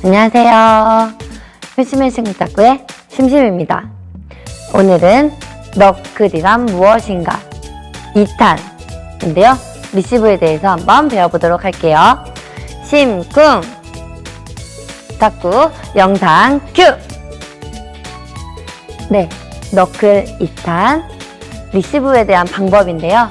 안녕하세요. 효심의 친구탁구의 심심입니다. 오늘은 너클이란 무엇인가 2탄인데요. 리시브에 대해서 한번 배워보도록 할게요. 심쿵 탁구 영상 큐! 네, 너클 2탄 리시브에 대한 방법인데요.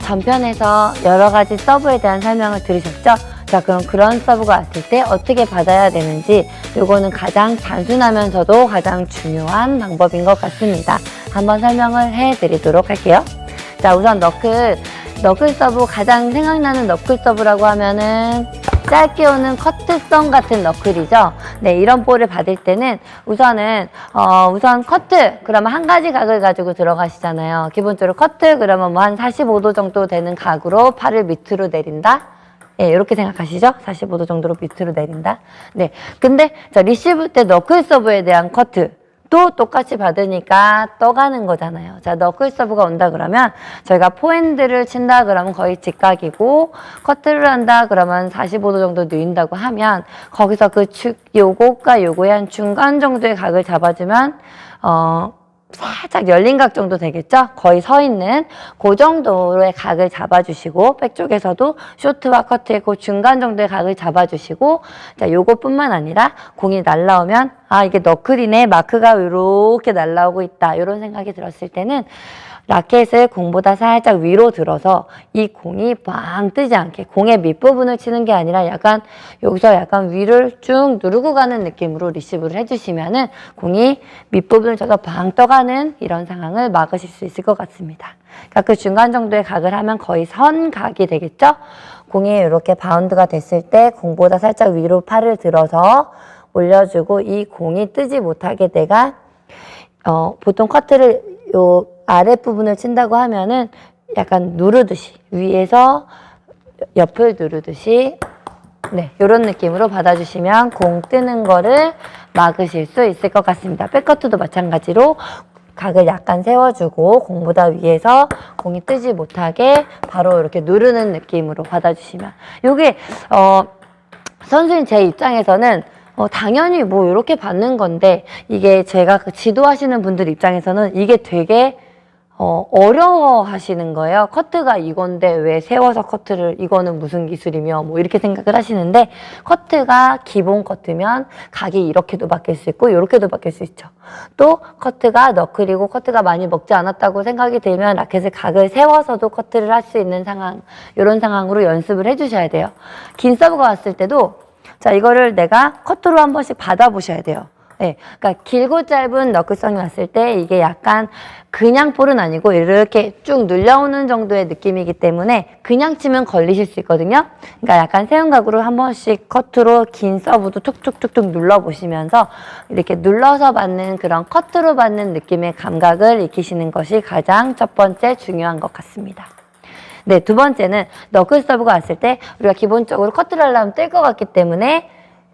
전편에서 여러가지 서브에 대한 설명을 들으셨죠? 자, 그럼 그런 서브가 왔을 때 어떻게 받아야 되는지 요거는 가장 단순하면서도 가장 중요한 방법인 것 같습니다. 한번 설명을 해드리도록 할게요. 자, 우선 너클 서브, 가장 생각나는 너클 서브라고 하면은 짧게 오는 커트성 같은 너클이죠. 네, 이런 볼을 받을 때는 우선 커트, 그러면 한 가지 각을 가지고 들어가시잖아요. 기본적으로 커트, 그러면 뭐 한 45도 정도 되는 각으로 팔을 밑으로 내린다. 예, 이렇게 생각하시죠? 45도 정도로 밑으로 내린다. 네. 근데, 자, 리시브 때 너클 서브에 대한 커트. 또 똑같이 받으니까 떠가는 거잖아요. 자, 너클 서브가 온다 그러면 저희가 포핸드를 친다 그러면 거의 직각이고, 커트를 한다 그러면 45도 정도 누인다고 하면 거기서 요거과 요거의 한 중간 정도의 각을 잡아주면 살짝 열린 각 정도 되겠죠? 거의 서 있는 그 정도의 각을 잡아주시고, 백쪽에서도 쇼트와 커트의 그 중간 정도의 각을 잡아주시고, 자, 요것뿐만 아니라 공이 날라오면 아, 이게 너클이네, 마크가 이렇게 날라오고 있다, 이런 생각이 들었을 때는 라켓을 공보다 살짝 위로 들어서 이 공이 빵 뜨지 않게, 공의 밑부분을 치는 게 아니라 여기서 약간 위를 쭉 누르고 가는 느낌으로 리시브를 해주시면은 공이 밑부분을 쳐서 빵 떠가는 이런 상황을 막으실 수 있을 것 같습니다. 그러니까 그 중간 정도의 각을 하면 거의 선각이 되겠죠? 공이 이렇게 바운드가 됐을 때 공보다 살짝 위로 팔을 들어서 올려주고 이 공이 뜨지 못하게 내가 보통 커트를 요 아랫부분을 친다고 하면은 약간 누르듯이, 위에서 옆을 누르듯이, 네, 요런 느낌으로 받아주시면 공 뜨는 거를 막으실 수 있을 것 같습니다. 백커트도 마찬가지로 각을 약간 세워주고 공보다 위에서 공이 뜨지 못하게 바로 이렇게 누르는 느낌으로 받아주시면, 요게 선수인 제 입장에서는 당연히 뭐 이렇게 받는 건데, 이게 제가 지도하시는 분들 입장에서는 이게 되게 어려워 하시는 거예요. 커트가 이건데 왜 세워서 커트를, 이거는 무슨 기술이며 뭐 이렇게 생각을 하시는데, 커트가 기본 커트면 각이 이렇게도 바뀔 수 있고 이렇게도 바뀔 수 있죠. 또 커트가 너클이고 커트가 많이 먹지 않았다고 생각이 들면 라켓을 각을 세워서도 커트를 할 수 있는 상황, 이런 상황으로 연습을 해주셔야 돼요. 긴 서브가 왔을 때도 자, 이거를 내가 커트로 한 번씩 받아보셔야 돼요. 네, 그러니까 길고 짧은 너클성이 왔을 때 이게 약간 그냥 볼은 아니고 이렇게 쭉 눌려오는 정도의 느낌이기 때문에 그냥 치면 걸리실 수 있거든요. 그러니까 약간 세운 각으로 한 번씩 커트로 긴 서브도 툭툭툭툭 눌러보시면서 이렇게 눌러서 받는 그런 커트로 받는 느낌의 감각을 익히시는 것이 가장 첫 번째 중요한 것 같습니다. 네, 두 번째는 너클 서브가 왔을 때 우리가 기본적으로 커트를 하려면 뜰 것 같기 때문에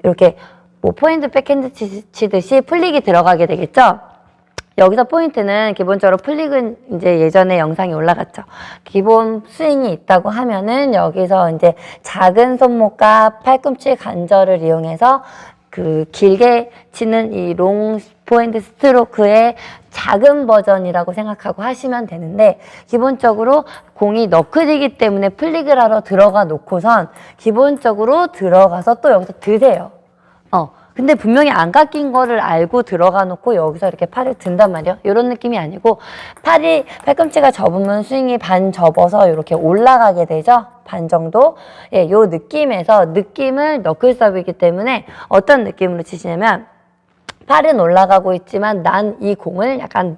이렇게 뭐 포핸드 백핸드 치듯이 플릭이 들어가게 되겠죠. 여기서 포인트는 기본적으로 플릭은 이제 예전에 영상이 올라갔죠. 기본 스윙이 있다고 하면은 여기서 이제 작은 손목과 팔꿈치 관절을 이용해서 그 길게 치는 이 롱 포핸드 스트로크의 작은 버전이라고 생각하고 하시면 되는데, 기본적으로 공이 너클이기 때문에 플릭을 하러 들어가 놓고선 기본적으로 들어가서 또 여기서 드세요. 근데 분명히 안 깎인 거를 알고 들어가 놓고 여기서 이렇게 팔을 든단 말이에요. 이런 느낌이 아니고, 팔꿈치가 접으면 스윙이 반 접어서 이렇게 올라가게 되죠. 반 정도. 예, 요 느낌을 너클 서브이기 때문에 어떤 느낌으로 치시냐면, 팔은 올라가고 있지만 난 이 공을 약간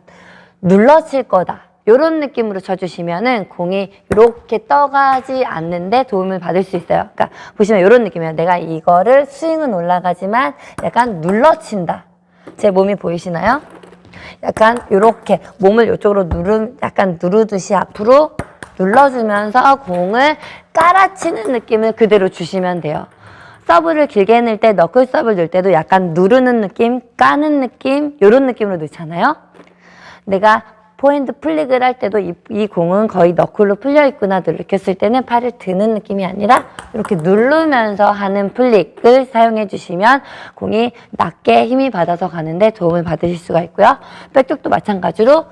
눌러칠 거다, 이런 느낌으로 쳐주시면은 공이 이렇게 떠가지 않는데 도움을 받을 수 있어요. 그러니까 보시면 이런 느낌이에요. 내가 이거를 스윙은 올라가지만 약간 눌러친다. 제 몸이 보이시나요? 약간 이렇게 몸을 이쪽으로 약간 누르듯이 앞으로 눌러주면서 공을 깔아치는 느낌을 그대로 주시면 돼요. 서브를 길게 넣을 때, 너클 서브를 넣을 때도 약간 누르는 느낌, 까는 느낌, 이런 느낌으로 넣잖아요. 내가 포핸드 플릭을 할 때도 이 공은 거의 너클로 풀려 있구나 느꼈을 때는 팔을 드는 느낌이 아니라 이렇게 누르면서 하는 플릭을 사용해 주시면 공이 낮게 힘이 받아서 가는데 도움을 받으실 수가 있고요. 백쪽도 마찬가지로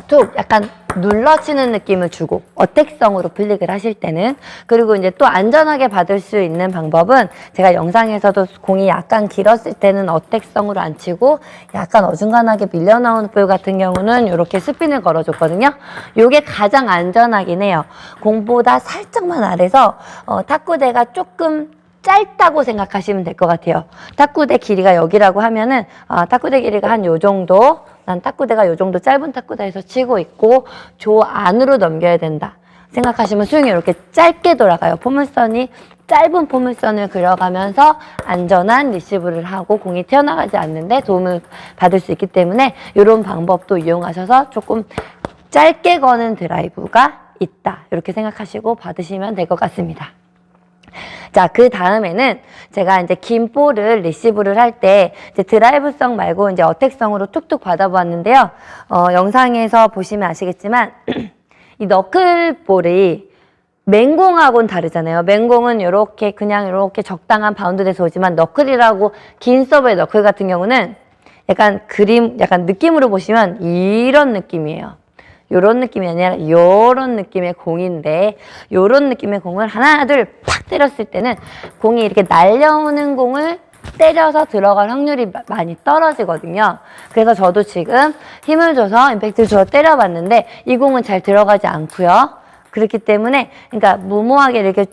툭 약간 눌러치는 느낌을 주고 어택성으로 플릭을 하실 때는, 그리고 이제 또 안전하게 받을 수 있는 방법은 제가 영상에서도 공이 약간 길었을 때는 어택성으로 안 치고 약간 어중간하게 밀려 나오는 볼 같은 경우는 이렇게 스핀을 걸어줬거든요. 이게 가장 안전하긴 해요. 공보다 살짝만 아래서 탁구대가 조금 짧다고 생각하시면 될 것 같아요. 탁구대 길이가 여기라고 하면은 탁구대 길이가 한 요 정도, 난 탁구대가 요 정도 짧은 탁구대에서 치고 있고 저 안으로 넘겨야 된다 생각하시면 스윙이 이렇게 짧게 돌아가요. 포물선이 짧은 포물선을 그려가면서 안전한 리시브를 하고 공이 튀어나가지 않는데 도움을 받을 수 있기 때문에 이런 방법도 이용하셔서 조금 짧게 거는 드라이브가 있다 이렇게 생각하시고 받으시면 될 것 같습니다. 자, 그 다음에는 제가 이제 긴 볼을 리시브를 할 때 이제 드라이브성 말고 이제 어택성으로 툭툭 받아보았는데요. 영상에서 보시면 아시겠지만 이 너클볼이 맹공하고는 다르잖아요. 맹공은 이렇게 그냥 이렇게 적당한 바운드에서 오지만 너클이라고 긴 서브의 너클 같은 경우는 약간 약간 느낌으로 보시면 이런 느낌이에요. 요런 느낌이 아니라 요런 느낌의 공인데, 요런 느낌의 공을 하나 둘 팍 때렸을 때는 공이 이렇게 날려오는 공을 때려서 들어갈 확률이 많이 떨어지거든요. 그래서 저도 지금 힘을 줘서 임팩트를 줘서 때려봤는데 이 공은 잘 들어가지 않고요. 그렇기 때문에 그러니까 무모하게 이렇게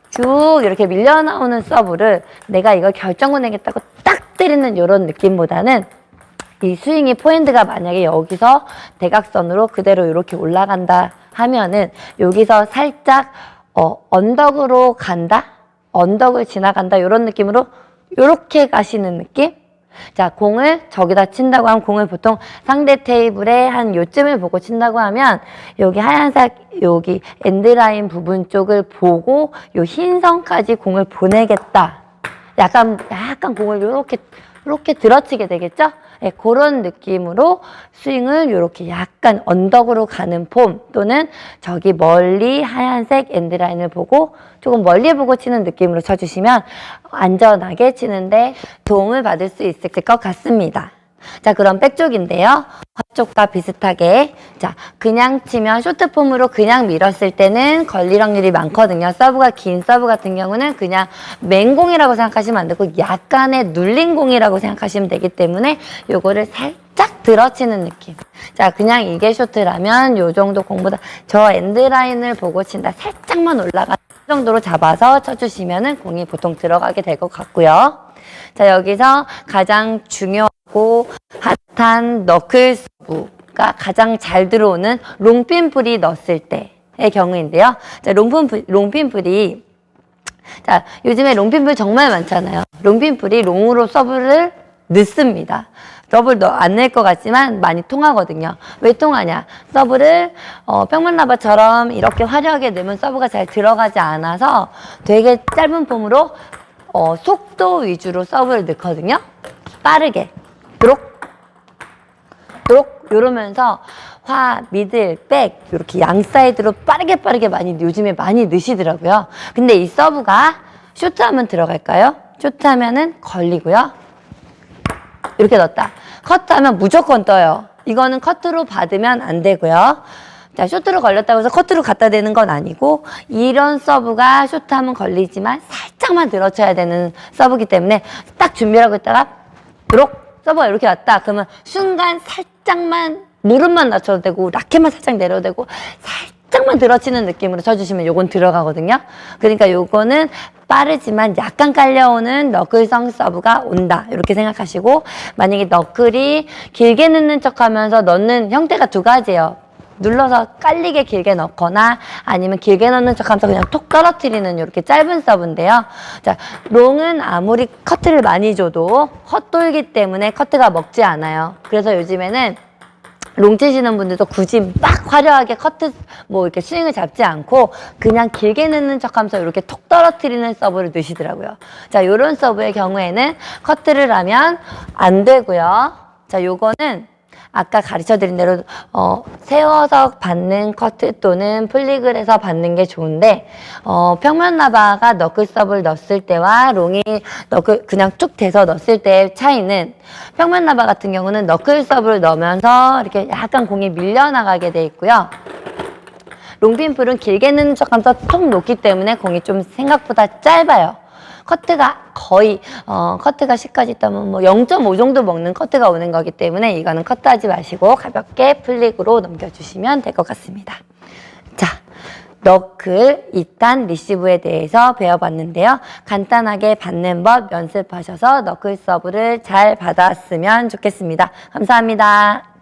쭉 이렇게 밀려 나오는 서브를 내가 이걸 결정을 내겠다고 딱 때리는 요런 느낌보다는 이 스윙이 포핸드가 만약에 여기서 대각선으로 그대로 이렇게 올라간다 하면은 여기서 살짝 언덕으로 간다? 언덕을 지나간다 이런 느낌으로 이렇게 가시는 느낌? 자, 공을 저기다 친다고 하면 공을 보통 상대 테이블에 한 요쯤을 보고 친다고 하면 여기 하얀색 여기 엔드라인 부분 쪽을 보고 요 흰 선까지 공을 보내겠다. 약간 공을 이렇게 들어치게 되겠죠? 네, 그런 느낌으로 스윙을 이렇게 약간 언덕으로 가는 폼 또는 저기 멀리 하얀색 엔드라인을 보고 조금 멀리 보고 치는 느낌으로 쳐주시면 안전하게 치는데 도움을 받을 수 있을 것 같습니다. 자, 그럼 백쪽인데요. 화쪽과 비슷하게 자 그냥 치면 쇼트폼으로 그냥 밀었을 때는 걸릴 확률이 많거든요. 서브가 긴 서브 같은 경우는 그냥 맹공이라고 생각하시면 안 되고 약간의 눌린 공이라고 생각하시면 되기 때문에 요거를 살짝 들어치는 느낌. 자, 그냥 이게 쇼트라면 요 정도 공보다 저 엔드라인을 보고 친다. 살짝만 올라가는 정도로 잡아서 쳐주시면은 공이 보통 들어가게 될 것 같고요. 자, 여기서 가장 중요하고 핫한 너클 서브가 가장 잘 들어오는 롱핀 풀이 넣었을 때의 경우인데요. 자, 롱핀 풀이 자, 요즘에 롱핀 풀 정말 많잖아요. 롱핀 풀이 롱으로 서브를 넣습니다. 서브를 안 낼 것 같지만 많이 통하거든요. 왜 통하냐? 서브를 평문라바처럼 이렇게 화려하게 넣으면 서브가 잘 들어가지 않아서 되게 짧은 폼으로 속도 위주로 서브를 넣거든요. 빠르게 도록 이러면서 미들, 백 이렇게 양 사이드로 빠르게 요즘에 많이 넣으시더라고요. 근데 이 서브가 쇼트하면 들어갈까요? 쇼트하면은 걸리고요. 이렇게 넣었다. 커트하면 무조건 떠요. 이거는 커트로 받으면 안 되고요. 자, 쇼트로 걸렸다고 해서 커트로 갖다 대는 건 아니고 이런 서브가 쇼트하면 걸리지만 살짝만 들어쳐야 되는 서브이기 때문에 딱 준비를 하고 있다가 서브가 이렇게 왔다. 그러면 순간 살짝만 무릎만 낮춰도 되고 라켓만 살짝 내려도 되고 살짝만 들어치는 느낌으로 쳐주시면 요건 들어가거든요. 그러니까 요거는 빠르지만 약간 깔려오는 너클성 서브가 온다 이렇게 생각하시고, 만약에 너클이 길게 넣는 척하면서 넣는 형태가 두 가지예요. 눌러서 깔리게 길게 넣거나 아니면 길게 넣는 척하면서 그냥 톡 떨어뜨리는 이렇게 짧은 서브인데요. 자, 롱은 아무리 커트를 많이 줘도 헛돌기 때문에 커트가 먹지 않아요. 그래서 요즘에는 롱 치시는 분들도 굳이 막 화려하게 커트 이렇게 스윙을 잡지 않고 그냥 길게 넣는 척하면서 이렇게 톡 떨어뜨리는 서브를 넣으시더라고요. 자, 요런 서브의 경우에는 커트를 하면 안 되고요. 자, 요거는 아까 가르쳐드린 대로 세워서 받는 커트 또는 플릭을 해서 받는 게 좋은데 평면 라바가 너클 서브를 넣었을 때와 롱이 너클 그냥 쭉 대서 넣었을 때의 차이는 평면 라바 같은 경우는 너클 서브를 넣으면서 이렇게 약간 공이 밀려나가게 돼 있고요. 롱핀풀은 길게 넣는 척하면서 툭 놓기 때문에 공이 좀 생각보다 짧아요. 커트가 거의 커트가 10까지 있다면 뭐 0.5 정도 먹는 커트가 오는 거기 때문에 이거는 커트하지 마시고 가볍게 플릭으로 넘겨주시면 될 것 같습니다. 자, 너클 2탄 리시브에 대해서 배워봤는데요. 간단하게 받는 법 연습하셔서 너클 서브를 잘 받았으면 좋겠습니다. 감사합니다.